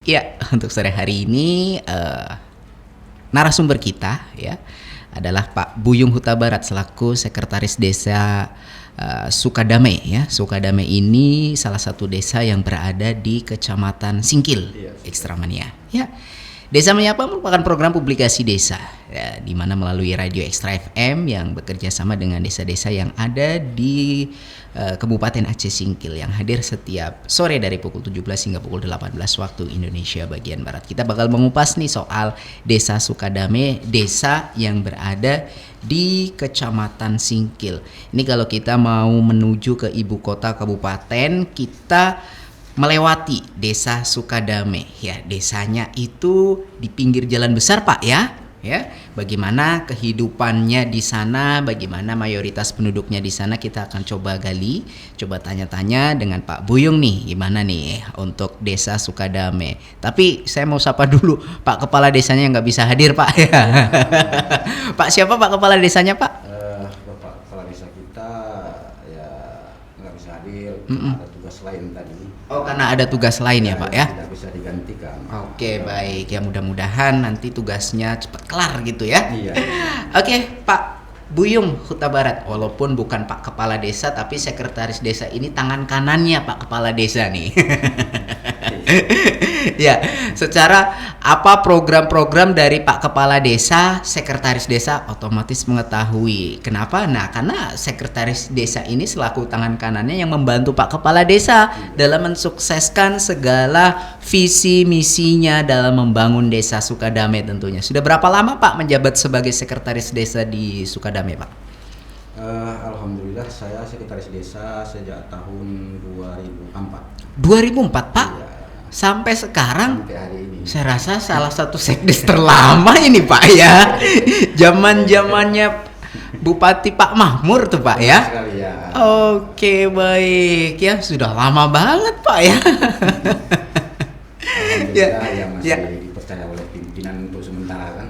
Ya, untuk sore hari ini narasumber kita ya adalah Pak Buyung Huta Barat selaku Sekretaris Desa Sukadame ya. Sukadame ini salah satu desa yang berada di Kecamatan Singkil, Ekstramania. Ya. Desa Menyapa merupakan program publikasi desa ya, di mana melalui Radio Ekstra FM yang bekerja sama dengan desa-desa yang ada di Kabupaten Aceh Singkil yang hadir setiap sore dari pukul 17 hingga pukul 18 waktu Indonesia bagian Barat. Kita bakal mengupas nih soal Desa Sukadame, desa yang berada di Kecamatan Singkil. Ini kalau kita mau menuju ke ibu kota kabupaten, kita melewati Desa Sukadame ya. Desanya itu di pinggir jalan besar Pak ya. Ya, bagaimana kehidupannya di sana, bagaimana mayoritas penduduknya di sana, kita akan coba gali, coba tanya-tanya dengan Pak Buyung nih, gimana nih untuk Desa Sukadame. Tapi saya mau sapa dulu Pak Kepala Desanya yang nggak bisa hadir Pak ya. Pak siapa Pak Kepala Desanya Pak? Bapak Kepala Desa kita ya nggak bisa hadir, ada tugas lain tadi. Oh, karena ada tugas lain ya Pak ya? Tidak bisa digantikan. Oke, baik. Ya mudah-mudahan nanti tugasnya cepat kelar gitu ya. Iya. Oke, Pak Buyung Huta Barat. Walaupun bukan Pak Kepala Desa, tapi Sekretaris Desa ini tangan kanannya Pak Kepala Desa nih. Ya, secara apa program-program dari Pak Kepala Desa, Sekretaris Desa otomatis mengetahui. Kenapa? Nah, karena Sekretaris Desa ini selaku tangan kanannya yang membantu Pak Kepala Desa dalam mensukseskan segala visi misinya dalam membangun Desa Sukadame tentunya. Sudah berapa lama Pak menjabat sebagai Sekretaris Desa di Sukadame, Pak? Alhamdulillah saya Sekretaris Desa sejak tahun 2004. 2004 Pak? Iya. Sampai sekarang Sampai hari ini. saya rasa salah satu sekdes terlama ini Pak ya. Zaman-zamannya Bupati Pak Mahmur tuh Pak ya. Sekali ya. Oke, baik ya, sudah lama banget Pak ya. Alhamdulillah ya masih ya. dipercaya oleh pimpinan untuk sementara kan.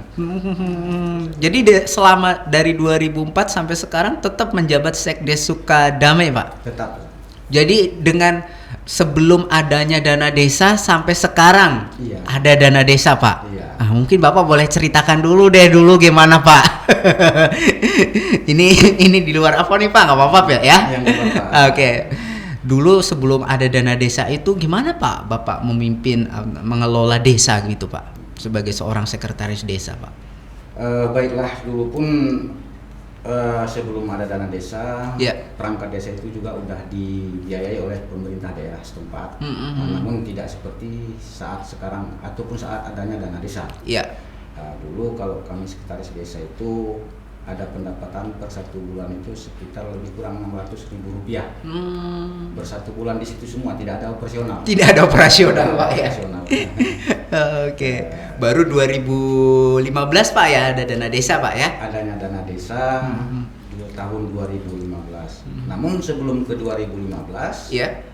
Jadi selama dari 2004 sampai sekarang tetap menjabat Sekdes Sukadame Pak. Tetap. Jadi dengan sebelum adanya dana desa sampai sekarang Iya. ada dana desa Pak. Iya. Mungkin Bapak boleh ceritakan dulu gimana Pak. ini di luar apa nih Pak? Nggak apa-apa ya? Yang apa-apa. Oke. Dulu sebelum ada dana desa itu gimana Pak? Bapak memimpin mengelola desa gitu Pak, sebagai seorang sekretaris desa Pak. Baiklah, dulu pun sebelum ada dana desa, Ya. perangkat desa itu juga udah dibiayai oleh pemerintah daerah setempat. Namun tidak seperti saat sekarang ataupun saat adanya dana desa. Iya. Dulu kalau kami sekretaris desa itu ada pendapatan per satu bulan itu sekitar lebih kurang 600.000 rupiah. Per satu bulan di situ semua, tidak ada operasional. Tidak ada operasional Pak ya. Operasional. Oke. Baru 2015 Pak ya ada dana desa Pak ya. Adanya dana desa tahun 2015. Namun sebelum ke 2015, Iya.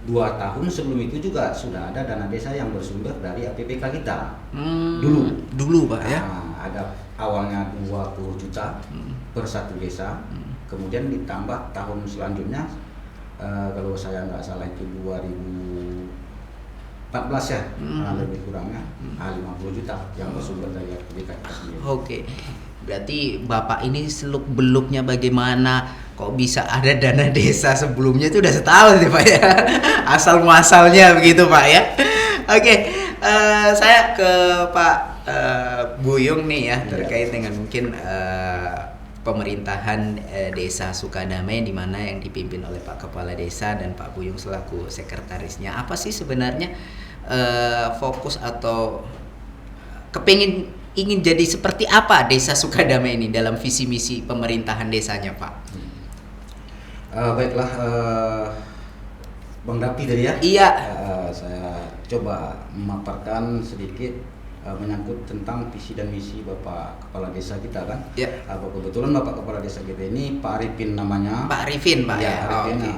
2 tahun sebelum itu juga sudah ada dana desa yang bersumber dari APBK kita. Dulu Pak ya. Ada awalnya 20 juta per satu desa, kemudian ditambah tahun selanjutnya, kalau saya nggak salah itu 2014 ya, lebih kurangnya 50 juta yang bersumber dari APBK kita sendiri. Oke. Berarti Bapak ini seluk beluknya bagaimana kok bisa ada dana desa sebelumnya itu udah setahun sih Pak ya. Asal muasalnya begitu Pak ya. Oke. Saya ke Pak Buyung nih ya, terkait dengan mungkin pemerintahan Desa Sukadame di mana yang dipimpin oleh Pak Kepala Desa dan Pak Buyung selaku sekretarisnya. Apa sih sebenarnya fokus atau ingin jadi seperti apa Desa Sukadame ini dalam visi misi pemerintahan desanya Pak? Baiklah, Bang Dapi tadi ya. Iya. Saya coba memaparkan sedikit menyangkut tentang visi dan misi Bapak Kepala Desa kita kan. Ya. Kebetulan Bapak Kepala Desa kita ini Pak Arifin namanya. Pak Arifin Pak ya. Arifin, Oke.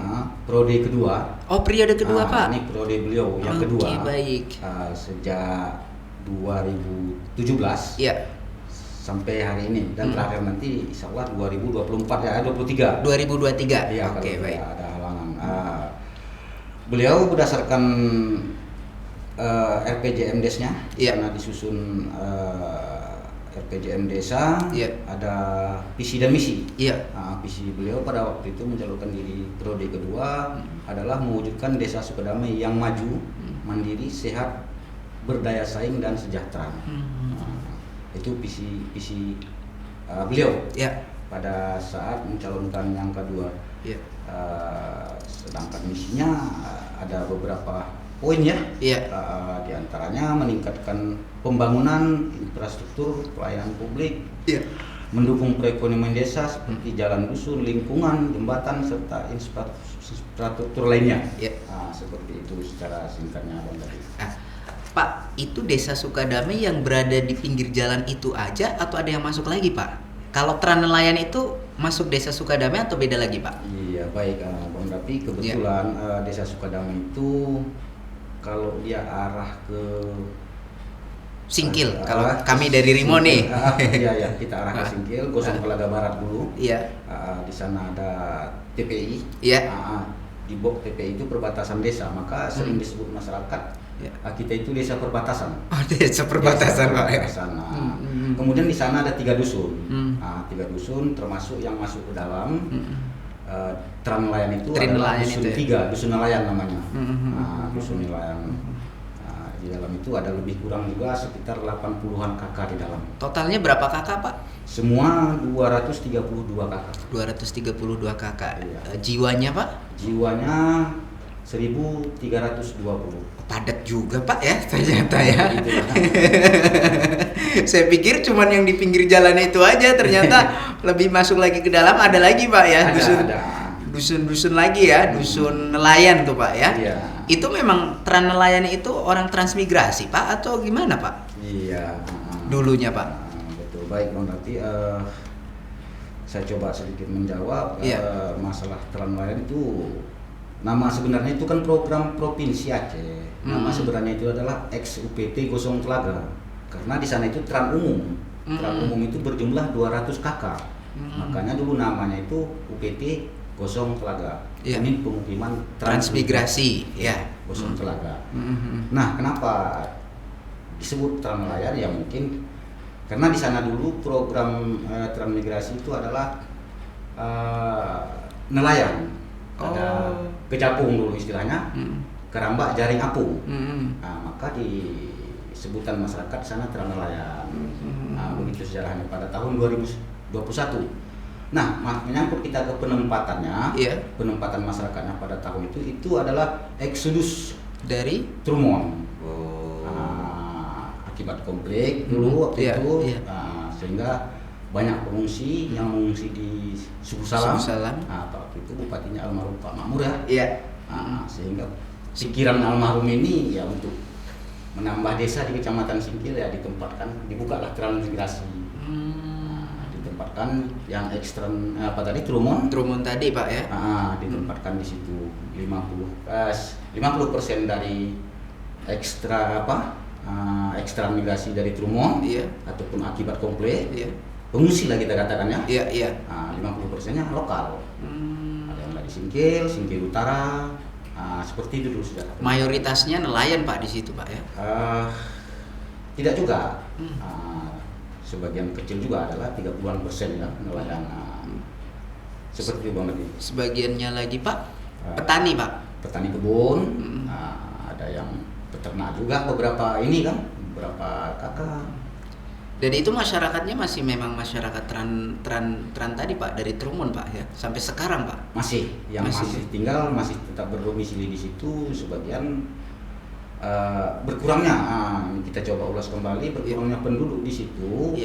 Periode kedua. Oh, periode kedua Pak. Ini periode beliau yang kedua. Oke, baik. Sejak 2017. Iya. Sampai hari ini dan terakhir nanti insya Allah 2024 ya 23. 2023. Iya, Oke, kalau baik. tidak ada halangan. Beliau berdasarkan RPJM Desnya, di Iya. sana disusun RPJM Desa, Iya. ada visi dan misi. Iya. Visi beliau pada waktu itu mencalonkan diri periode kedua adalah mewujudkan desa Sukadamai yang maju, mandiri, sehat, berdaya saing dan sejahtera. Itu visi beliau Iya. pada saat mencalonkan yang kedua. Iya. Sedangkan misinya ada beberapa poin ya. Iya. Di antaranya meningkatkan pembangunan infrastruktur pelayanan publik, Iya. mendukung perekonomian desa seperti jalan dusun, lingkungan, jembatan serta infrastruktur lainnya. Iya. Seperti itu secara singkatnya Bang tadi. Pak, itu desa Sukadamai yang berada di pinggir jalan itu aja atau ada yang masuk lagi, Pak? Kalau Tran Nelayan itu masuk desa Sukadamai atau beda lagi, Pak? Iya baik Bang Rapi, kebetulan desa Sukadamai itu kalau dia arah ke Singkil, kalau kami dari Rimo nih. Iya, kita arah ke Singkil, Gosong Telaga Barat dulu. Iya. Di sana ada TPI. Iya. Di bawah TPI itu perbatasan desa, maka sering disebut masyarakat kita itu desa perbatasan. Oh, desa perbatasan, Pak. Kemudian di sana ada 3 dusun. 3 dusun termasuk yang masuk ke dalam. Tran Nelayan itu adalah dusun 3, dusun nelayan namanya. Dusun nelayan. Di dalam itu ada lebih kurang juga sekitar 80-an kakak di dalam. Totalnya berapa kakak, Pak? Semua 232 kakak. 232 kakak. Iya. Jiwanya, Pak? Jiwanya 1.320. Padat juga, Pak ya, ternyata ya. Itulah. Saya pikir cuman yang di pinggir jalan itu aja, ternyata lebih masuk lagi ke dalam, ada lagi, Pak ya. Ada. Dusun-dusun lagi ya, dusun nelayan tuh, Pak ya. Iya. Itu memang Tran Nelayan itu orang transmigrasi, Pak, atau gimana, Pak? Iya. Dulunya, Pak. Betul, baik Bang. Nanti saya coba sedikit menjawab. Masalah Tran Nelayan itu nama sebenarnya itu kan program Provinsi Aceh. Nama sebenarnya itu adalah ex-UPT Gosong Telaga. Karena di sana itu Tran Umum. Tran Umum itu berjumlah 200 kakak. Makanya dulu namanya itu UPT Gosong Telaga. Ini pemukiman transmigrasi, ya. Gosong Telaga. Nah, kenapa disebut Tran Nelayan? Ya mungkin karena di sana dulu program transmigrasi itu adalah nelayan. Ada kecapung dulu istilahnya, kerambak jaring apung. Maka di sebutan masyarakat sana Tran Nelayan. Begitu sejarahnya pada tahun 2021. Nah, menyangkut kita ke penempatannya, penempatan masyarakatnya pada tahun itu adalah eksodus dari Trumon. Akibat konflik dulu waktu itu, sehingga banyak pengungsi yang mengungsi di Suku Salam. Waktu itu bupatinya almarhum Pak Makmur ya. Iya. Sehingga pikiran almarhum ini ya untuk menambah desa di Kecamatan Singkil ya dibukalah transmigrasi. Ditempatkan yang ekstern Trumon tadi Pak ya. Ditempatkan di situ 50% dari ekstra migrasi dari Trumon ataupun akibat konflik. Pengungsi lah kita katakan ya. 50%-nya lokal. Ada yang dari Singkil Utara. Seperti itu dulu sudah. Mayoritasnya nelayan Pak di situ Pak ya? Tidak juga. Sebagian kecil juga adalah 30% ya nelayan. Seperti itu Bang tadi. Sebagiannya lagi Pak petani Pak. Petani kebun. Ada yang peternak juga beberapa kakak. Dan itu masyarakatnya masih memang masyarakat Tran tadi Pak, dari Trumon Pak ya, sampai sekarang Pak? Masih tinggal, masih tetap berdomisili di situ. Sebagian berkurangnya, kita coba ulas kembali berkurangnya penduduk di situ.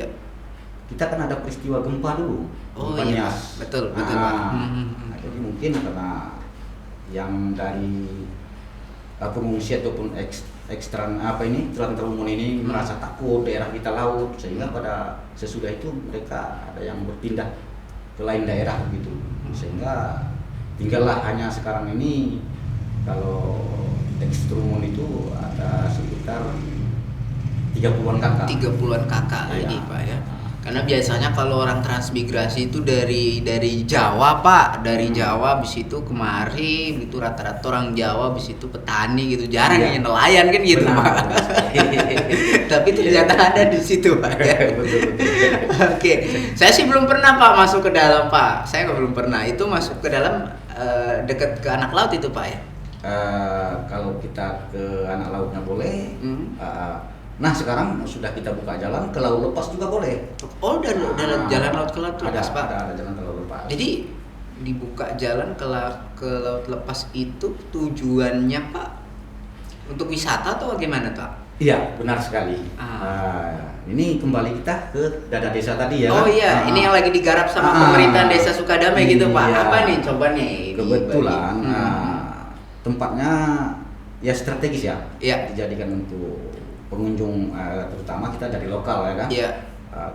Kita kan ada peristiwa gempa dulu. Nias. Betul Pak. Jadi mungkin karena yang dari pengungsi ataupun Tran Trumon ini merasa takut daerah kita laut, sehingga pada sesudah itu mereka ada yang berpindah ke lain daerah gitu, sehingga tinggallah hanya sekarang ini kalau Trumon itu ada sekitar 30-an kakak. 30-an kakak lagi Pak ya. Karena biasanya kalau orang transmigrasi itu dari Jawa Pak, dari Jawa habis itu kemari gitu rata-rata orang Jawa habis itu petani gitu, jarang yang nelayan kan gitu Pak. Tapi ternyata ada di situ Pak ya. Oke, saya sih belum pernah Pak masuk ke dalam Pak, saya belum pernah. Itu masuk ke dalam dekat ke anak laut itu Pak ya. Kalau kita ke anak lautnya boleh. Nah sekarang sudah kita buka jalan ke laut lepas juga boleh. Oh, dan jalan laut ke laut lepas Pak. Ada jalan ke laut lepas. Jadi dibuka jalan ke laut lepas itu tujuannya Pak untuk wisata atau bagaimana Pak? Iya benar sekali. Ini kembali kita ke dana desa tadi ya. Oh iya, ini yang lagi digarap sama pemerintahan Desa Sukadamai gitu Pak. Apa nih coba nih? Kebetulan tempatnya ya strategis ya. Iya. Dijadikan untuk pengunjung terutama kita dari lokal ya kan. Iya.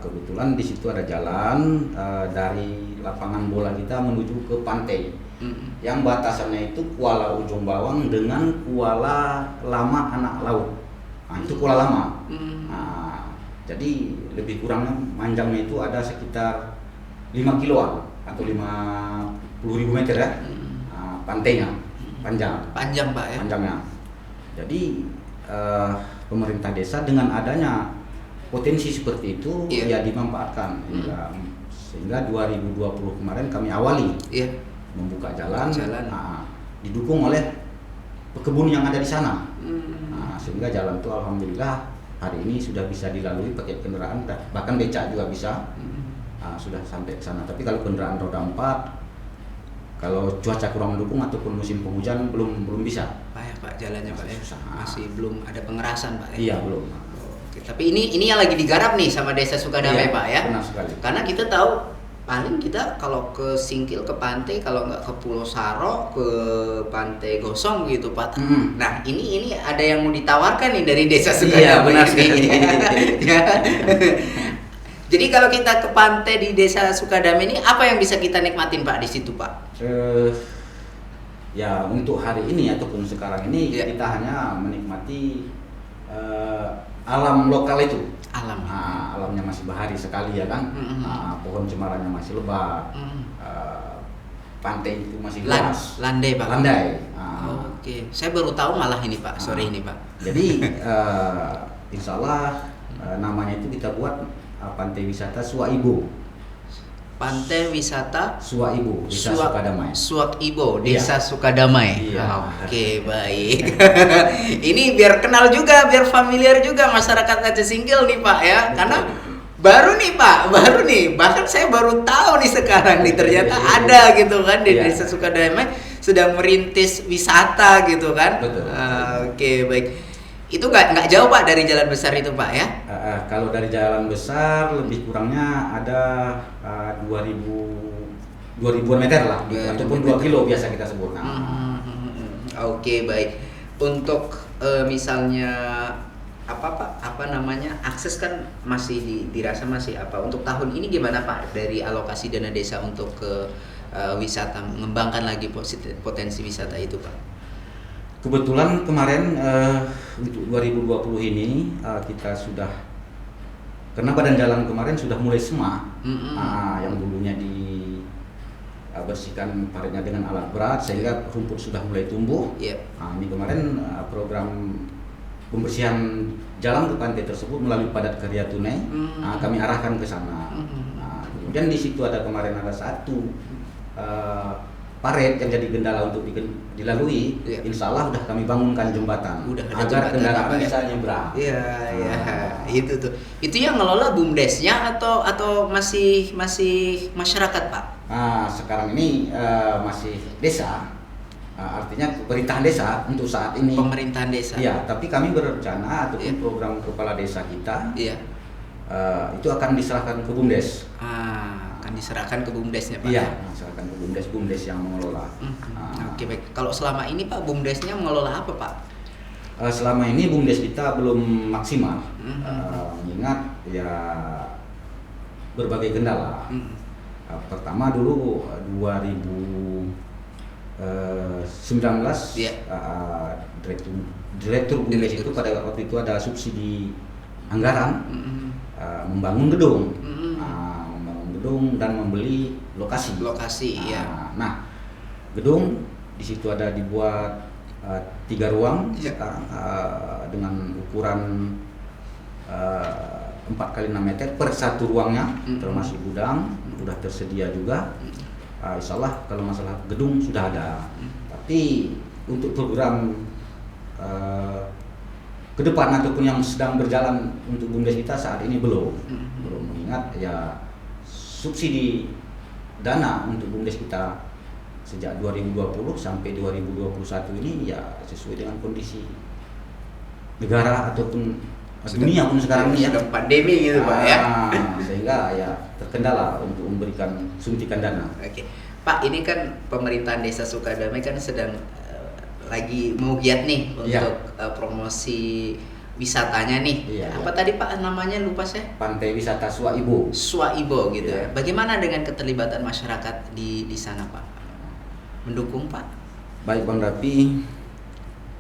Kebetulan di situ ada jalan dari lapangan bola kita menuju ke pantai. Yang batasannya itu Kuala Ujung Bawang dengan Kuala Lama Anak Laut. Nah, itu Kuala Lama. Jadi lebih kurangnya panjangnya itu ada sekitar 5 kiloan atau 50.000 meter ya. Pantainya panjang Pak ya. Panjangnya. Jadi pemerintah desa dengan adanya potensi seperti itu ya dimanfaatkan sehingga 2020 kemarin kami awali membuka jalan. Didukung oleh pekebun yang ada di sana. Sehingga jalan itu alhamdulillah hari ini sudah bisa dilalui pakai kendaraan, bahkan becak juga bisa. Sudah sampai ke sana. Tapi kalau kendaraan roda 4 kalau cuaca kurang mendukung ataupun musim penghujan belum bisa. Pak jalannya Pak ya. Masih belum ada pengerasan Pak ya. Iya belum. Oke, tapi ini yang lagi digarap nih sama Desa Sukadamai Pak ya. Benar sekali. Karena kita tahu paling kita kalau ke Singkil ke pantai, kalau nggak ke Pulau Saro ke Pantai Gosong gitu Pak. Nah ini ada yang mau ditawarkan nih dari Desa Sukadamai. Iya benar sekali. Jadi kalau kita ke pantai di Desa Sukadamai ini apa yang bisa kita nikmatin Pak di situ Pak? Ya untuk hari ini ataupun sekarang ini kita hanya menikmati alam lokal itu. Alamnya masih bahari sekali ya kan. Pohon cemarannya masih lebat. Pantai itu masih luas. Landai Pak. Landai. Oke, saya baru tahu malah ini Pak. Sore ini Pak. Jadi insya Allah namanya itu kita buat pantai wisata Suwaibo. Pantai wisata Suwaibo, Desa Sukadamai. Suwaibo, Desa Sukadamai. Iya. Oke, baik. Ini biar kenal juga, biar familiar juga masyarakat Aceh Singkil nih Pak ya. Karena baru nih Pak, bahkan saya baru tahu nih sekarang nih ternyata ada gitu kan di Desa Sukadamai sedang merintis wisata gitu kan. Betul. Oke, baik. Itu nggak jauh Pak dari jalan besar itu Pak ya? Kalau dari jalan besar lebih kurangnya ada 2000-an meter lah, ataupun 2 kilo biasa kita sebut. Oke, baik. Untuk misalnya apa namanya akses kan masih dirasa masih apa? Untuk tahun ini gimana Pak dari alokasi dana desa untuk ke wisata, mengembangkan lagi potensi wisata itu Pak? Kebetulan kemarin untuk 2020 ini kita sudah, karena badan jalan kemarin sudah mulai semak. Yang dulunya dibersihkan paritnya dengan alat berat sehingga rumput sudah mulai tumbuh. Ini kemarin program pembersihan jalan ke pantai tersebut melalui Padat Karya Tunai. Kami arahkan ke sana. Kemudian di situ kemarin ada satu paret yang jadi kendala untuk dilalui. Insya Allah sudah kami bangunkan jembatan agar kendaraan bisa nyebrang. Itu tuh. Itu yang ngelola BUMDesnya atau masih masyarakat Pak? Sekarang ini masih desa. Artinya pemerintahan desa untuk saat ini. Pemerintahan desa. Iya, tapi kami berencana ataupun program kepala desa kita. Itu akan diserahkan ke BUMDes. Akan diserahkan ke BUMDesnya Pak? Iya, diserahkan ke BUMDes yang mengelola. Oke, baik. Kalau selama ini Pak BUMDesnya mengelola apa Pak? Selama ini BUMDes kita belum maksimal, mengingat ya berbagai kendala. Pertama dulu 2019 direktur BUMDes itu pada waktu itu ada subsidi anggaran membangun gedung. gedung dan membeli lokasi. Nah, gedung di situ ada dibuat 3 ruang sekarang dengan ukuran 4 kali 6 meter per satu ruangnya, termasuk gudang sudah tersedia juga. Insya Allah kalau masalah gedung sudah ada. Tapi untuk program ke depan ataupun yang sedang berjalan untuk BUMDes kita saat ini belum mengingat ya subsidi dana untuk BUMDes kita sejak 2020 sampai 2021 ini ya sesuai dengan kondisi negara ataupun dunia pun sekarang ini ya sedang pandemi gitu Pak ya. Sehingga ya terkendala untuk memberikan suntikan dana. Oke. Pak, ini kan pemerintahan Desa Sukadamai kan sedang lagi mau giat nih untuk promosi wisatanya nih. Apa tadi Pak namanya, lupa saya? Pantai Wisata Suwaibo. Suwaibo gitu ya. Bagaimana dengan keterlibatan masyarakat di sana Pak? Mendukung Pak? Baik Bang Rapi,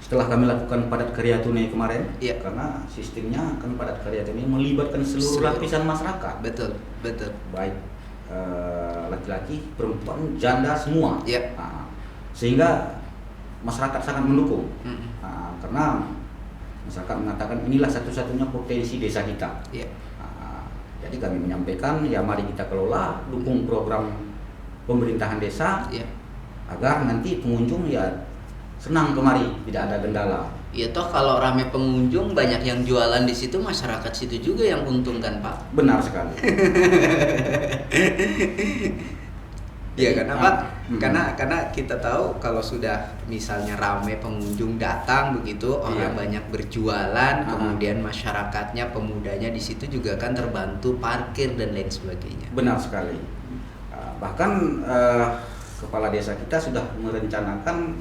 setelah kami lakukan padat karya tunai kemarin, karena sistemnya kan padat karya tunai melibatkan seluruh lapisan masyarakat. Betul. Baik laki-laki, perempuan, janda semua. Sehingga masyarakat sangat mendukung. Karena masyarakat mengatakan inilah satu-satunya potensi desa kita. Jadi kami menyampaikan ya mari kita kelola, dukung program pemerintahan desa agar nanti pengunjung ya senang kemari, tidak ada kendala. Ya toh kalau ramai pengunjung banyak yang jualan di situ, masyarakat situ juga yang untung kan Pak? Benar sekali. Ya kenapa? Karena kita tahu kalau sudah misalnya ramai pengunjung datang begitu, orang banyak berjualan, kemudian masyarakatnya, pemudanya di situ juga kan terbantu parkir dan lain sebagainya. Benar sekali. Bahkan kepala desa kita sudah merencanakan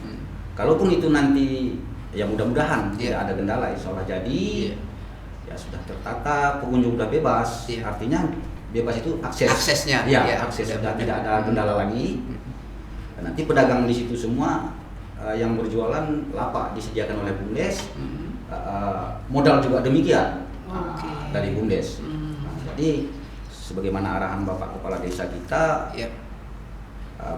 kalaupun itu nanti ya mudah-mudahan tidak ada kendala, insya Allah jadi ya sudah tertata, pengunjung sudah bebas. Artinya bebas itu aksesnya, akses sudah tidak ada kendala lagi. Dan nanti pedagang di situ semua yang berjualan lapak disediakan oleh BUMDes, modal juga demikian dari BUMDes. Jadi sebagaimana arahan Bapak Kepala Desa kita,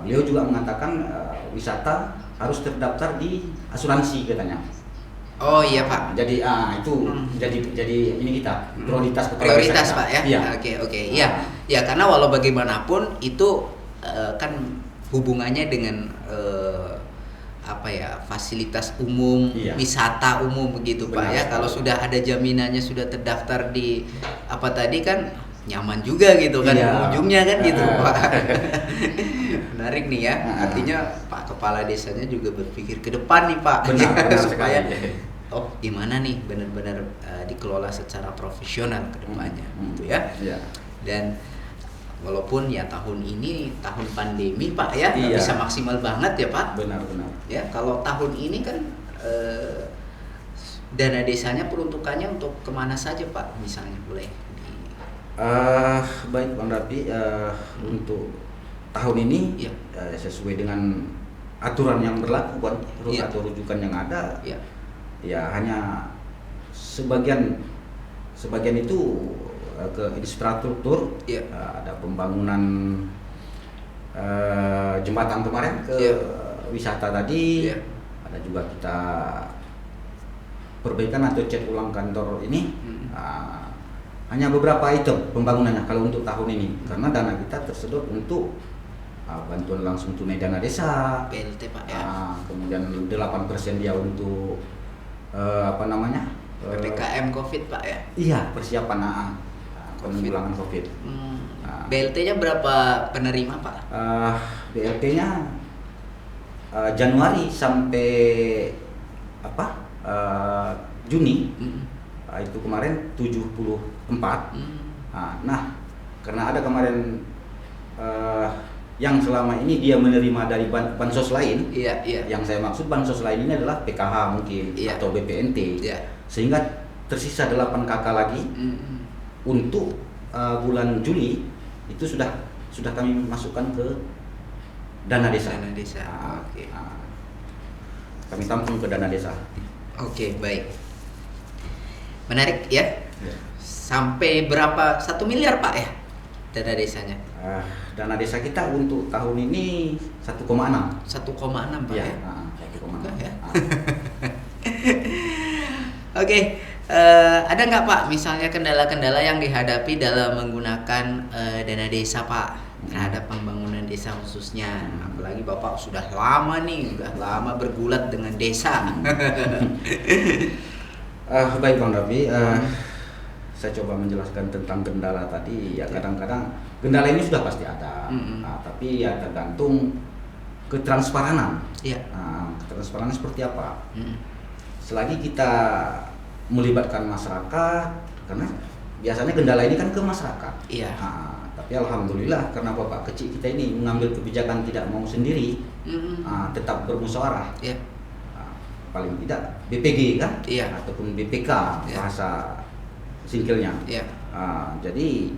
beliau juga mengatakan wisata harus terdaftar di asuransi katanya. Oh iya Pak. Jadi itu jadi ini kita prioritas Pak ya. Oke. Ya karena walau bagaimanapun itu kan hubungannya dengan fasilitas umum, wisata umum begitu Pak ya. Kalau sudah ada jaminannya, sudah terdaftar di apa tadi kan nyaman juga gitu kan ujungnya kan gitu Pak. Menarik nih ya. Artinya Pak Kepala Desanya juga berpikir ke depan nih Pak. Benar supaya gimana nih benar-benar dikelola secara profesional ke depannya gitu ya. Dan walaupun ya tahun ini tahun pandemi Pak ya, nggak bisa maksimal banget ya Pak. Benar. Ya kalau tahun ini kan dana desanya peruntukannya untuk kemana saja Pak, misalnya boleh baik Bang Rapi, untuk tahun ini sesuai dengan aturan yang berlaku atau rujukan yang ada, ya hanya sebagian itu ke infrastruktur, ada pembangunan jembatan kemarin ke wisata tadi, ada juga kita perbaikan atau cat ulang kantor ini. Hanya beberapa item pembangunannya kalau untuk tahun ini, karena dana kita tersedot untuk bantuan langsung tunai dana desa, BLT Pak ya. Kemudian 8% dia untuk PPKM COVID Pak ya. Iya, persiapan penanggulangan COVID. BLT-nya berapa penerima Pak? BLT-nya Januari sampai Juni. Itu kemarin 74. Nah, karena ada kemarin yang selama ini dia menerima dari bansos lain. Yang saya maksud bansos lain ini adalah PKH mungkin atau BPNT. Sehingga tersisa 8 KK lagi. Untuk bulan Juli itu sudah kami masukkan ke dana desa. Kami tampung ke dana desa. Oke, baik. Menarik ya. Sampai berapa? 1 miliar Pak ya dana desanya? Dana desa kita untuk tahun ini 1,6. 1,6 Pak Ya, ya. 1,6. Ya. Oke, ada nggak Pak misalnya kendala-kendala yang dihadapi dalam menggunakan dana desa Pak terhadap pembangunan desa khususnya, apalagi Bapak sudah lama bergulat dengan desa. Baik Bang Raffi, saya coba menjelaskan tentang kendala tadi. Ya kadang-kadang kendala ini sudah pasti ada, tapi ya tergantung ketransparanan. Iya. Ketransparanan seperti apa? Selagi kita melibatkan masyarakat, karena biasanya kendala ini kan ke masyarakat. Iya. Tapi alhamdulillah karena bapak kecil kita ini mengambil kebijakan tidak mau sendiri, tetap bermusyawarah. Iya. Paling tidak BPG kan, Iya. ataupun BPK Iya. bahasa singkilnya. Iya. Jadi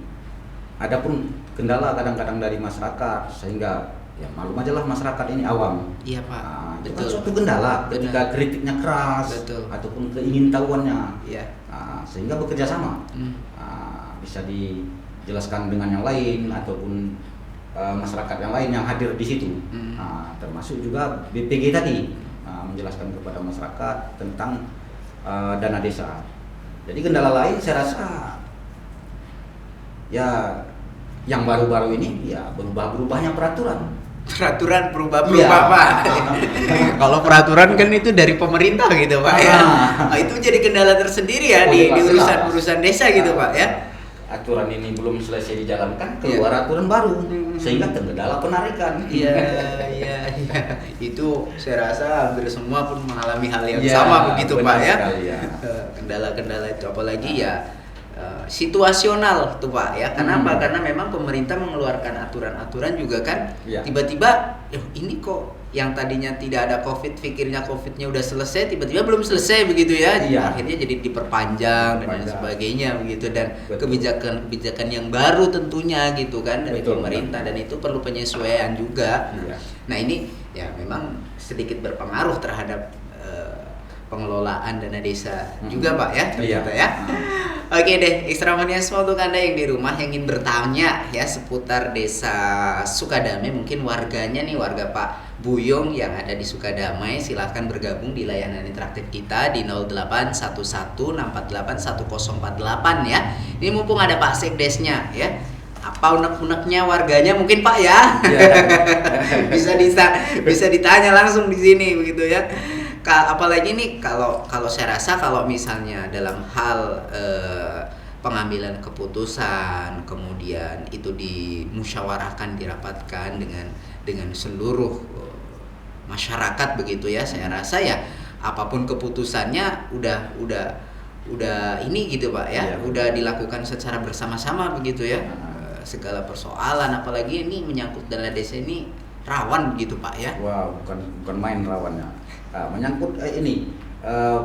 adapun kendala kadang-kadang dari masyarakat, sehingga ya maklum aja lah masyarakat ini awam. Iya Pak. Itu kan Betul. suatu kendala ketika Benar. kritiknya keras, Betul. ataupun keingintahuannya. Iya. Sehingga bekerja sama. Bisa dijelaskan dengan yang lain ataupun masyarakat yang lain yang hadir di situ. Termasuk juga BPG tadi menjelaskan kepada masyarakat tentang dana desa. Jadi kendala lain saya rasa ya yang baru-baru ini ya berubah-berubahnya peraturan. Peraturan berubah Iya. Pak. Kalau peraturan kan itu dari pemerintah gitu Pak ya. Itu jadi kendala tersendiri ya di urusan desa gitu Pak ya. Aturan ini belum selesai dijalankan, keluar aturan baru, sehingga terkendala penarikan. Iya. Itu saya rasa hampir semua pun mengalami hal yang sama begitu Pak ya. Kendala-kendala itu apalagi ya situasional tuh Pak ya. Kenapa? Karena memang pemerintah mengeluarkan aturan-aturan juga kan tiba-tiba ini kok yang tadinya tidak ada Covid, pikirnya Covidnya udah selesai, tiba-tiba belum selesai begitu ya. Akhirnya jadi diperpanjang dan lain sebagainya begitu, dan kebijakan-kebijakan yang baru tentunya gitu kan dari pemerintah, dan itu perlu penyesuaian juga. Nah ini ya memang sedikit berpengaruh terhadap pengelolaan dana desa juga Pak ya ternyata ya. Oke deh, Extramaniasme untuk Anda yang di rumah yang ingin bertanya ya seputar desa Sukadamai, mungkin warganya nih, warga Pak Buyung yang ada di Sukadamai, silahkan bergabung di layanan interaktif kita di 0811681048 ya. Ini mumpung ada Pak Sekdesnya ya. Apa unek-uneknya warganya mungkin Pak ya? bisa ditanya langsung di sini begitu ya. Apalagi nih kalau saya rasa kalau misalnya dalam hal pengambilan keputusan, kemudian itu dimusyawarahkan, dirapatkan dengan seluruh masyarakat begitu ya, saya rasa ya apapun keputusannya udah ini gitu Pak ya, udah dilakukan secara bersama-sama begitu ya. Segala persoalan apalagi ini menyangkut dana desa ini rawan begitu Pak ya. Wah, bukan main rawannya. Menyangkut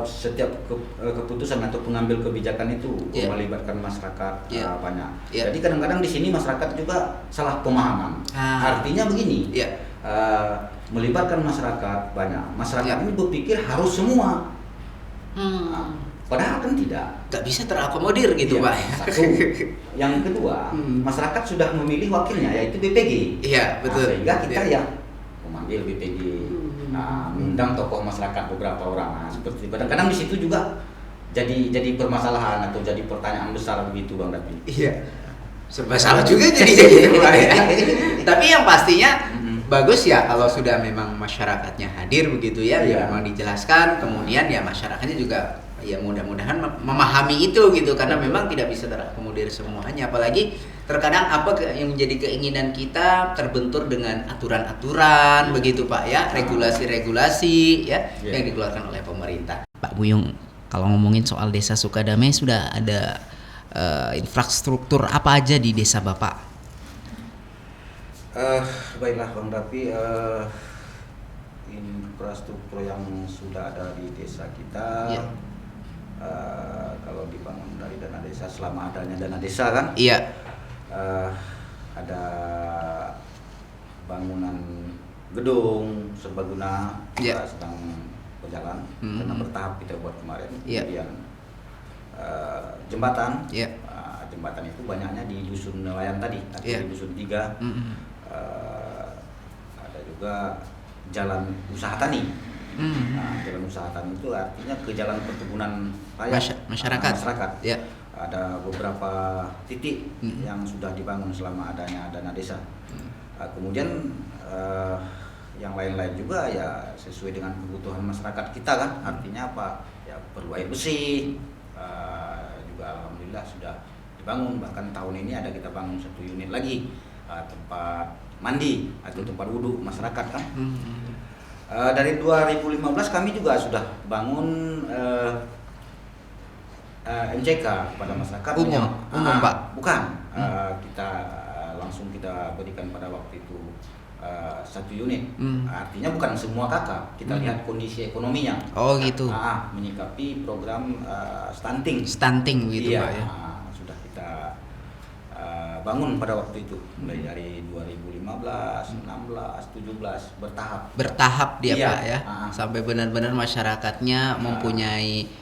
setiap keputusan atau pengambil kebijakan itu melibatkan masyarakat banyak. Jadi kadang-kadang di sini masyarakat juga salah pemahaman. Artinya begini, melibatkan masyarakat banyak. Masyarakat ini berpikir harus semua. Padahal kan tidak. Gak bisa terakomodir gitu Pak. Satu. Yang kedua, masyarakat sudah memilih wakilnya yaitu BPG. Iya betul. Sehingga kita memanggil BPG. Mengundang tokoh masyarakat beberapa orang. Seperti kadang-kadang di situ juga jadi permasalahan atau jadi pertanyaan besar begitu Bang Dapi. Iya. Serba salah juga jadi Pak ya. Tapi yang pastinya bagus ya kalau sudah memang masyarakatnya hadir begitu ya, memang dijelaskan, kemudian ya masyarakatnya juga ya mudah-mudahan memahami itu gitu, karena memang tidak bisa terakomodir semuanya, apalagi terkadang apa yang menjadi keinginan kita terbentur dengan aturan-aturan begitu Pak ya, regulasi-regulasi ya yang dikeluarkan oleh pemerintah. Pak Buyung, kalau ngomongin soal desa Sukadamai sudah ada infrastruktur apa aja di desa Bapak? Baiklah Bang Dapi, infrastruktur yang sudah ada di desa kita kalau dibangun dari dana desa, selama adanya dana desa kan, ada bangunan gedung serbaguna sedang berjalan karena bertahap kita buat kemarin, kemudian jembatan, jembatan itu banyaknya di dusun nelayan tadi, atau di dusun 3. Ada juga jalan usaha tani. Jalan usaha tani itu artinya ke jalan perkebunan raya masyarakat. Ya. Ada beberapa titik yang sudah dibangun selama adanya dana desa. Kemudian yang lain-lain juga ya sesuai dengan kebutuhan masyarakat kita kan, artinya apa ya, perlu air bersih, juga alhamdulillah sudah dibangun, bahkan tahun ini ada kita bangun 1 unit lagi, tempat mandi atau tempat wudhu masyarakat kan. Dari 2015 kami juga sudah bangun MCK kepada masyarakat umum Pak? Bukan, kita langsung kita berikan pada waktu itu 1 unit. Artinya bukan semua kakak, kita lihat kondisi ekonominya. Oh gitu. Menyikapi program stunting gitu iya, Pak ya. Sudah kita bangun pada waktu itu mulai dari 2015, 16, 17 bertahap dia iya. Pak ya. Sampai benar-benar masyarakatnya mempunyai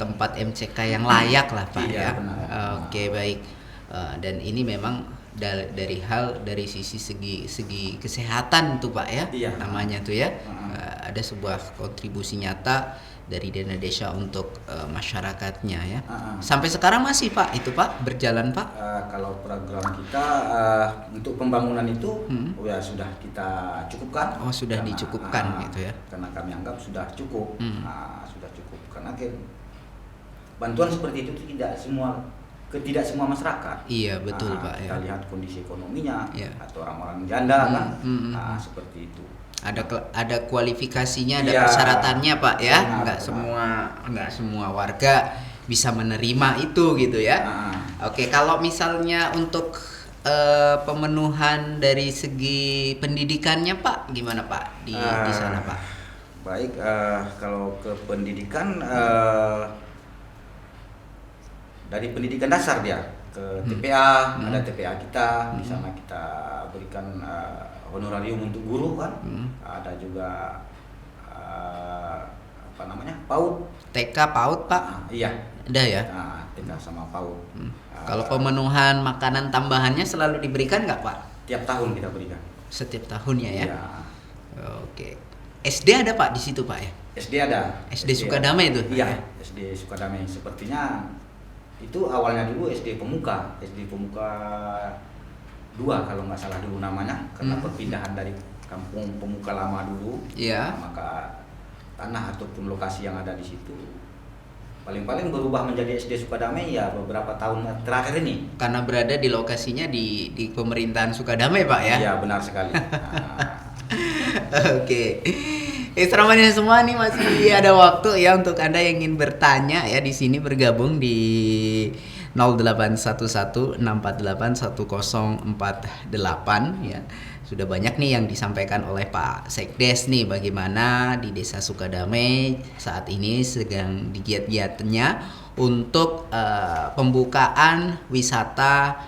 tempat MCK yang layak lah Pak iya, ya. Benar. Oke, baik. Dan ini memang dari segi kesehatan tuh Pak ya, iya. namanya tuh ya. Ada sebuah kontribusi nyata dari dana desa untuk masyarakatnya ya. Sampai sekarang masih Pak itu Pak berjalan Pak? Kalau program kita untuk pembangunan itu ya sudah kita cukupkan. Oh sudah dicukupkan gitu ya? Karena kami anggap sudah cukup, sudah cukup karena bantuan seperti itu tidak semua masyarakat. Iya betul Pak. Kita lihat kondisi ekonominya atau orang-orang janda kan, seperti itu. Ada kualifikasinya, ada persyaratannya Pak ya. Nggak semua warga bisa menerima itu gitu ya. Oke, kalau misalnya untuk pemenuhan dari segi pendidikannya Pak, gimana Pak di sana Pak? Baik, kalau ke pendidikan dari pendidikan dasar dia ke TPA, ada TPA kita, di sana kita berikan honorarium untuk guru kan, ada juga PAUD. TK PAUD Pak? Iya. Ada ya? TK sama PAUD. Kalau pemenuhan makanan tambahannya selalu diberikan nggak Pak? Tiap tahun kita berikan. Setiap tahunnya ya? Iya. Oke. SD ada Pak di situ Pak ya? SD ada. SD Sukadamai itu? Iya, SD Sukadamai. Sepertinya itu awalnya dulu SD Pemuka 2 kalau nggak salah dulu namanya, karena perpindahan dari kampung Pemuka lama dulu. Iya. Maka tanah ataupun lokasi yang ada di situ paling-paling berubah menjadi SD Sukadamai ya beberapa tahun terakhir ini. Karena berada di lokasinya di pemerintahan Sukadamai Pak ya? Iya benar sekali. Oke. Seramanya semua nih masih ada waktu ya untuk Anda yang ingin bertanya ya, di sini bergabung di 0811-648-1048 ya. Sudah banyak nih yang disampaikan oleh Pak Sekdes nih, bagaimana di Desa Sukadamai saat ini sedang digiat-giatnya untuk pembukaan wisata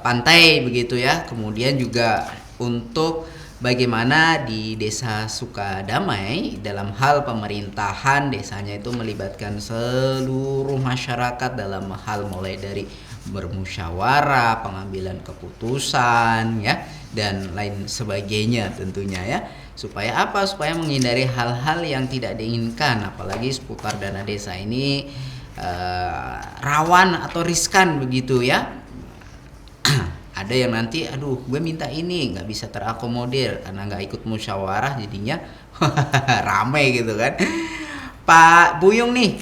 pantai begitu ya. Kemudian juga untuk bagaimana di Desa Sukadamai dalam hal pemerintahan desanya itu melibatkan seluruh masyarakat dalam hal mulai dari bermusyawarah, pengambilan keputusan ya, dan lain sebagainya tentunya ya. Supaya apa? Supaya menghindari hal-hal yang tidak diinginkan, apalagi seputar dana desa ini rawan atau riskan begitu ya. Ada yang nanti, aduh gue minta ini nggak bisa terakomodir karena nggak ikut musyawarah, jadinya rame gitu kan. Pak Buyung nih,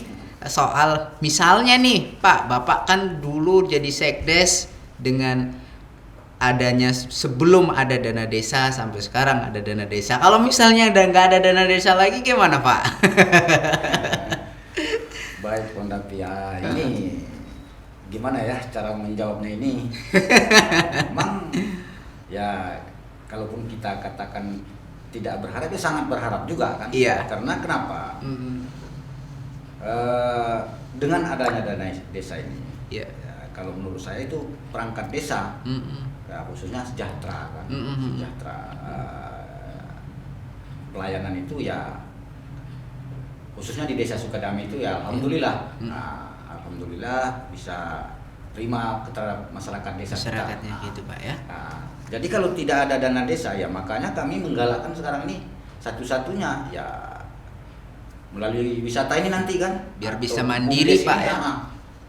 soal misalnya nih Pak, Bapak kan dulu jadi sekdes, dengan adanya sebelum ada dana desa sampai sekarang ada dana desa. Kalau misalnya nggak ada dana desa lagi gimana Pak? Baik Pondapi, ya ini gimana ya cara menjawabnya ini. Memang ya kalaupun kita katakan tidak berharap, ya sangat berharap juga kan. Iya. Karena kenapa? Dengan adanya dana desa ini, ya, kalau menurut saya itu perangkat desa, ya, khususnya sejahtera kan, sejahtera, pelayanan itu ya khususnya di Desa Sukadamai itu ya alhamdulillah. Alhamdulillah bisa prima terhadap masyarakat desa Masyarakatnya kita. gitu Pak ya. Nah, jadi kalau tidak ada dana desa ya makanya kami menggalakkan sekarang ini satu-satunya ya melalui wisata ini nanti kan Biar atau bisa mandiri, bumdes Pak, ini, ya.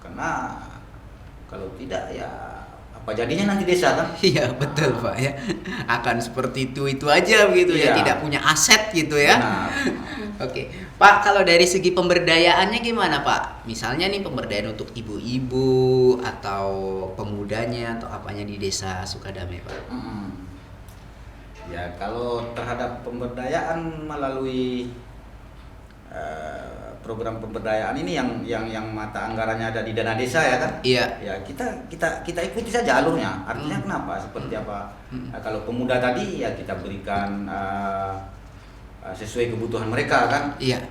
karena kalau tidak ya apa jadinya nanti desa kan. Iya betul Pak ya. Akan seperti itu aja begitu ya, Iya. tidak punya aset gitu ya. Benar. Oke, Pak, kalau dari segi pemberdayaannya gimana Pak? Misalnya nih pemberdayaan untuk ibu-ibu atau pemudanya atau apanya di desa Sukadame Pak? Ya kalau terhadap pemberdayaan melalui program pemberdayaan ini yang mata anggarannya ada di dana desa ya kan? Iya. Ya kita ikuti saja alurnya. Artinya kenapa? Seperti apa? Nah, kalau pemuda tadi ya kita berikan sesuai kebutuhan mereka kan. Iya.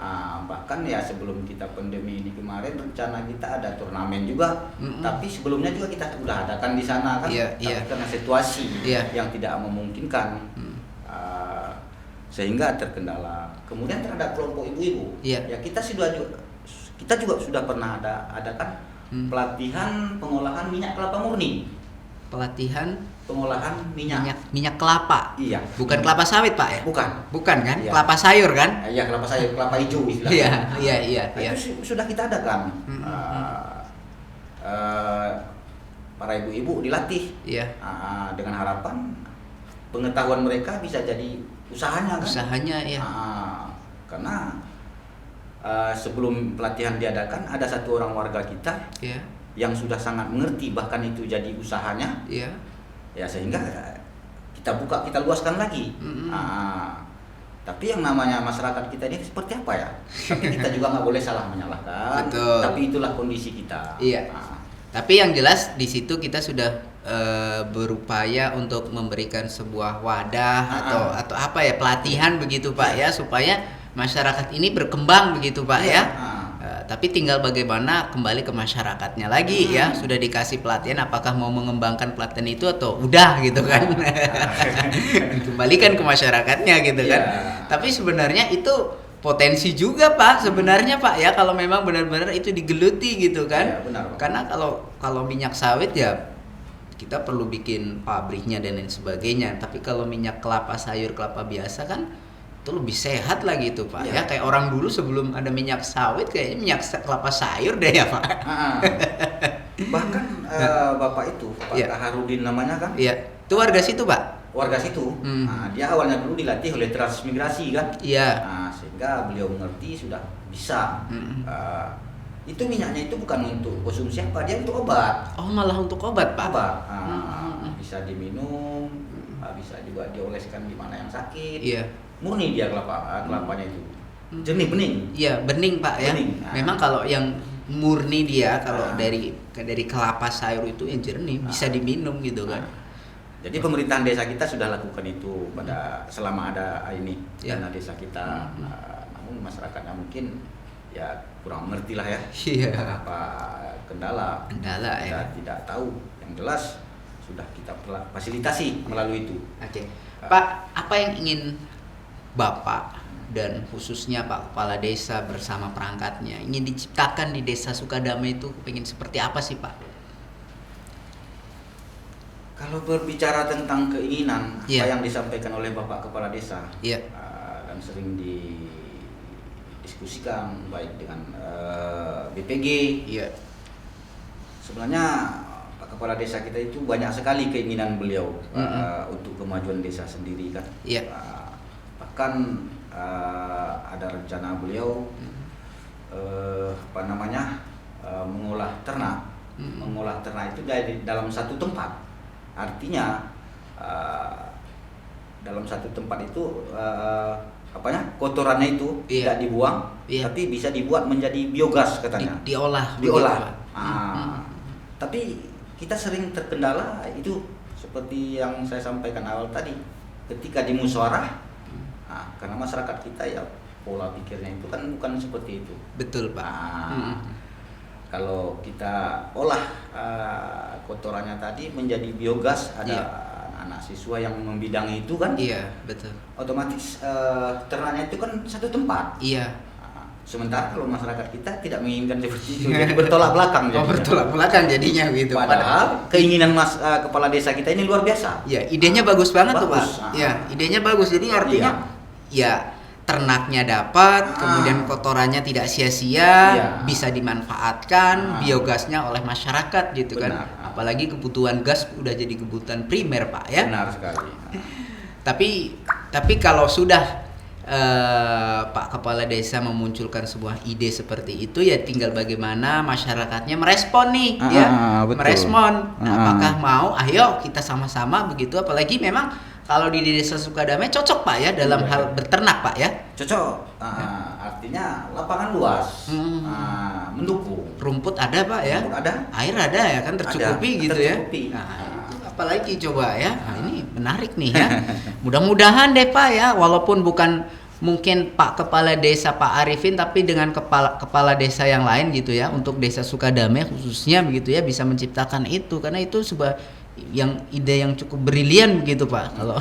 Bahkan ya sebelum kita pandemi ini kemarin rencana kita ada turnamen juga. Tapi sebelumnya juga kita sudah adakan di sana kan. Iya, Tapi iya. karena situasi Iya. yang tidak memungkinkan sehingga terkendala. Kemudian terhadap kelompok ibu-ibu, Iya. ya kita juga sudah pernah adakan pelatihan pengolahan minyak kelapa murni. Pelatihan Pengolahan minyak kelapa. Iya. Bukan kelapa sawit Pak ya? Bukan kan? Iya. Kelapa sayur kan? Ya kelapa sayur, kelapa hijau istilahnya. Iya. Nah, itu sudah kita adakan. Para ibu-ibu dilatih. Iya. Dengan harapan pengetahuan mereka bisa jadi usahanya kan. Usahanya ya. Karena sebelum pelatihan diadakan ada satu orang warga kita Iya. yang sudah sangat mengerti bahkan itu jadi usahanya. Iya. Ya sehingga kita luaskan lagi. Tapi yang namanya masyarakat kita ini seperti apa ya? Tapi kita juga nggak boleh salah menyalahkan. Betul. Tapi itulah kondisi kita. Iya. Tapi yang jelas di situ kita sudah berupaya untuk memberikan sebuah wadah atau apa ya, pelatihan begitu Pak ya, supaya masyarakat ini berkembang begitu Pak ya. Tapi tinggal bagaimana kembali ke masyarakatnya lagi ya. Sudah dikasih pelatihan, apakah mau mengembangkan pelatihan itu atau udah gitu kan. Kembalikan ke masyarakatnya gitu kan. Tapi sebenarnya itu potensi juga Pak sebenarnya Pak ya, kalau memang benar-benar itu digeluti gitu kan. Iya, benar, Pak. Karena kalau minyak sawit ya kita perlu bikin pabriknya dan lain sebagainya. Tapi kalau minyak kelapa sayur, kelapa biasa kan itu lebih sehat lagi itu Pak ya. Kayak orang dulu sebelum ada minyak sawit kayaknya minyak kelapa sayur deh ya Pak. Bahkan bapak itu Pak Kaharudin namanya kan. Iya. Itu warga situ Pak. Warga situ. Dia awalnya dulu dilatih oleh transmigrasi kan. Iya. Sehingga beliau mengerti sudah bisa. Itu minyaknya itu bukan untuk konsumsi apa, dia untuk obat. Oh malah untuk obat Pak. Obat. Bisa diminum, bisa juga dioleskan di mana yang sakit. Iya. Murni dia kelapanya itu. Jernih bening. Iya bening Pak ya. Bening. Memang kalau yang murni dia kalau dari kelapa sayur itu yang jernih bisa diminum gitu kan. Jadi pemerintahan desa kita sudah lakukan itu selama ada ini dana desa kita. Namun masyarakatnya mungkin ya kurang mengerti lah ya. Iya. Apa kendala ya. Kita tidak tahu. Yang jelas sudah kita fasilitasi melalui itu. Oke. Pak, apa yang ingin Bapak dan khususnya Pak Kepala Desa bersama perangkatnya ingin diciptakan di Desa Sukadame itu pengen seperti apa sih Pak? Kalau berbicara tentang keinginan apa yang disampaikan oleh Bapak Kepala Desa dan sering didiskusikan baik dengan BPG, sebenarnya Pak Kepala Desa kita itu banyak sekali keinginan beliau untuk kemajuan desa sendiri kan. Bahkan ada rencana beliau mengolah ternak. Mengolah ternak itu dalam satu tempat. Artinya dalam satu tempat itu kotorannya itu tidak dibuang, tapi bisa dibuat menjadi biogas katanya. Diolah. Tapi kita sering terkendala itu seperti yang saya sampaikan awal tadi, ketika di musyawarah. Karena masyarakat kita ya pola pikirnya itu kan bukan seperti itu. Betul Pak. Kalau kita olah kotorannya tadi menjadi biogas, ada anak siswa yang membidangi itu kan. Iya betul. Otomatis ternaknya itu kan satu tempat. Iya. Sementara kalau masyarakat kita tidak menginginkan seperti itu, jadi bertolak belakang. Oh, bertolak belakang jadinya gitu. Padahal keinginan kepala desa kita ini luar biasa. Ya, idenya bagus banget tuh, bagus. Pak. Ya, idenya bagus. Jadi artinya ya ternaknya dapat, kemudian kotorannya tidak sia-sia, bisa dimanfaatkan, biogasnya oleh masyarakat gitu. Benar. Kan. Apalagi kebutuhan gas udah jadi kebutuhan primer, Pak, ya. Benar sekali. Tapi kalau sudah Pak Kepala Desa memunculkan sebuah ide seperti itu, ya tinggal bagaimana masyarakatnya merespon nih, betul. merespon. Apakah mau? Ayo kita sama-sama begitu. Apalagi memang kalau di Desa Sukadamai cocok, Pak, ya, dalam hal berternak, Pak, ya. Cocok. Artinya lapangan luas, mendukung. Rumput ada, Pak, ya. Rumput ada. Air ada, ya kan, tercukupi gitu tercukupi. ya. Itu apalagi coba ya. Ini menarik nih ya. Mudah-mudahan deh, Pak, ya, walaupun bukan mungkin Pak Kepala Desa Pak Arifin, tapi dengan kepala desa yang lain gitu ya, untuk Desa Sukadamai khususnya begitu ya, bisa menciptakan itu, karena itu sebuah ide yang cukup brilian begitu, Pak. Kalau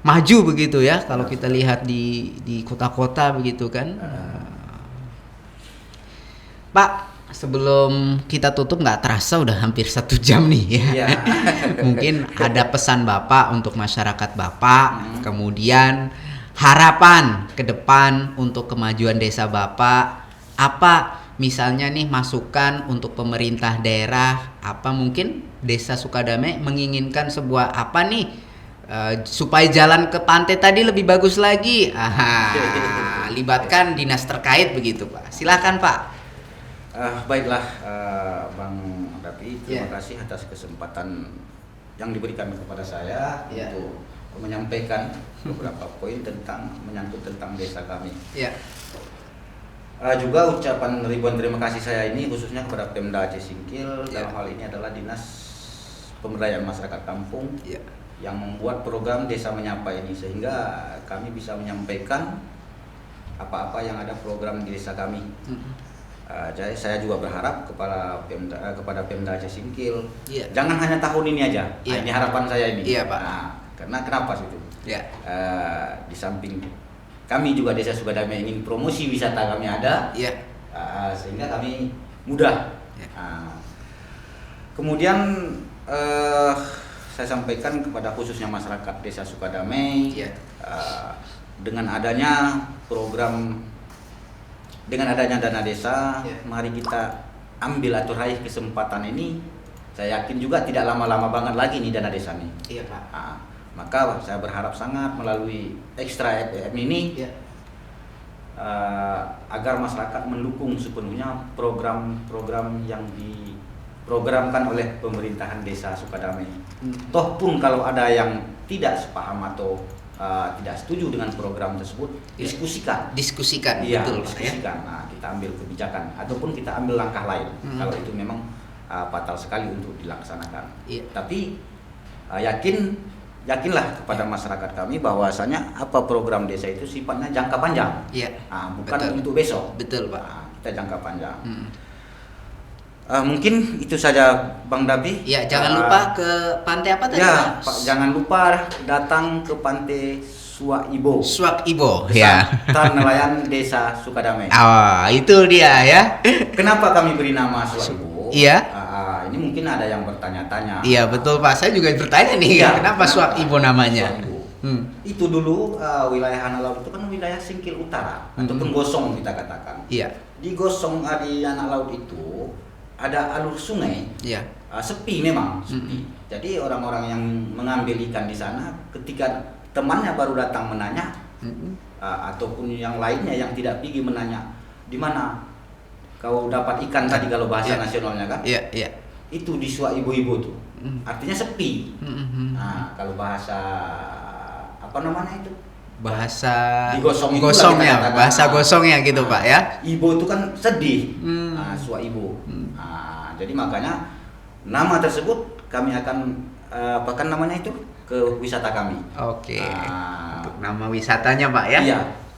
maju begitu ya, kalau kita lihat di kota-kota begitu kan. Pak, sebelum kita tutup, nggak terasa udah hampir 1 jam nih ya. Mungkin ada pesan Bapak untuk masyarakat Bapak, kemudian harapan ke depan untuk kemajuan desa Bapak, apa misalnya nih masukan untuk pemerintah daerah, apa mungkin Desa Sukadamai menginginkan sebuah apa nih supaya jalan ke pantai tadi lebih bagus lagi. Libatkan dinas terkait begitu, Pak. Silakan, Pak. Baiklah, Bang Dapi, terima kasih atas kesempatan yang diberikan kepada saya untuk menyampaikan beberapa poin menyangkut tentang desa kami. Juga ucapan ribuan terima kasih saya ini khususnya kepada Pemda Aceh Singkil, dalam hal ini adalah Dinas Pemberdayaan Masyarakat Kampung yang membuat program Desa Menyapa ini, sehingga kami bisa menyampaikan apa-apa yang ada program di desa kami. Jadi saya juga berharap kepada Pemda Aceh Singkil, jangan hanya tahun ini aja. Ini harapan saya ini. Pak. Karena kenapa sih itu? Di samping kami juga Desa Sukadamai ingin promosi wisata kami ada, sehingga kami mudah. Kemudian saya sampaikan kepada khususnya masyarakat Desa Sukadamai, dengan adanya program, dengan adanya dana desa, mari kita ambil atau raih kesempatan ini. Saya yakin juga tidak lama-lama banget lagi nih dana desa nih. Pak. Maka saya berharap sangat melalui Ekstra FPM ini agar masyarakat mendukung sepenuhnya program-program yang diprogramkan oleh pemerintahan Desa Sukadamai. Toh pun kalau ada yang tidak sepaham atau tidak setuju dengan program tersebut, diskusikan. Betul, diskusikan. Nah, kita ambil kebijakan ataupun kita ambil langkah lain kalau itu memang fatal sekali untuk dilaksanakan. Tapi yakinlah kepada masyarakat kami bahwasanya apa program desa itu sifatnya jangka panjang, bukan untuk besok. Betul, Pak. Kita jangka panjang. Mungkin itu saja, Bang Dabi. Jangan lupa ke pantai apa tadi, Pak? Jangan lupa datang ke pantai Suak Ibo. Kesatuan Nelayan Desa Sukadamai. Itu dia ya. Kenapa kami beri nama Suak Ibo? Ini mungkin ada yang bertanya-tanya. Betul, Pak. Saya juga bertanya nih, kenapa Suak Ibo namanya? Suak Ibo. Itu dulu wilayah Anak Laut itu kan wilayah Singkil Utara ataupun Gosong kita katakan. Di Gosong, di Anak Laut itu ada alur sungai, sepi memang, sepi. Jadi orang-orang yang mengambil ikan di sana, ketika temannya baru datang menanya, ataupun yang lainnya yang tidak pergi menanya, di mana kau dapat ikan tadi kalau bahasa nasionalnya kan? Itu di Suak Ibo tuh, artinya sepi. Nah, kalau bahasa apa namanya itu? Bahasa digosong gosongnya, bahasa gosongnya gitu, Pak ya. Ibo itu kan sedih. Suak Ibo. Jadi makanya nama tersebut kami akan apakan namanya itu ke wisata kami. Untuk nama wisatanya, Pak ya.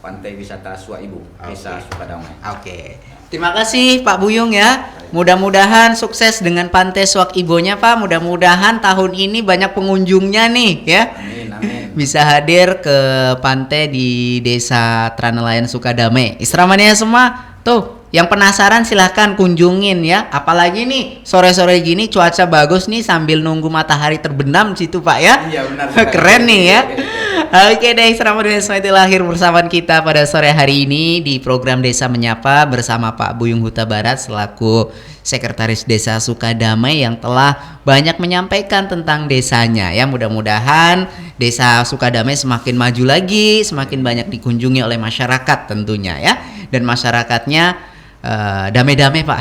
Pantai Wisata Suak Ibo, Desa Sukadamai. Terima kasih Pak Buyung ya. Mudah-mudahan sukses dengan Pantai Suak Ibonya, Pak. Mudah-mudahan tahun ini banyak pengunjungnya nih ya. Amin. bisa hadir ke pantai di Desa Tranelayan Sukadame. Isramania semua tuh yang penasaran silahkan kunjungin ya. Apalagi nih sore-sore gini cuaca bagus nih sambil nunggu matahari terbenam situ Pak ya. Iya benar. Keren nih ya. Oke deh, selamat menikmati lahir bersama kita pada sore hari ini di program Desa Menyapa bersama Pak Buyung Huta Barat selaku Sekretaris Desa Sukadamai yang telah banyak menyampaikan tentang desanya ya. Mudah-mudahan Desa Sukadamai semakin maju lagi, semakin banyak dikunjungi oleh masyarakat tentunya ya. Dan masyarakatnya damai-damai Pak.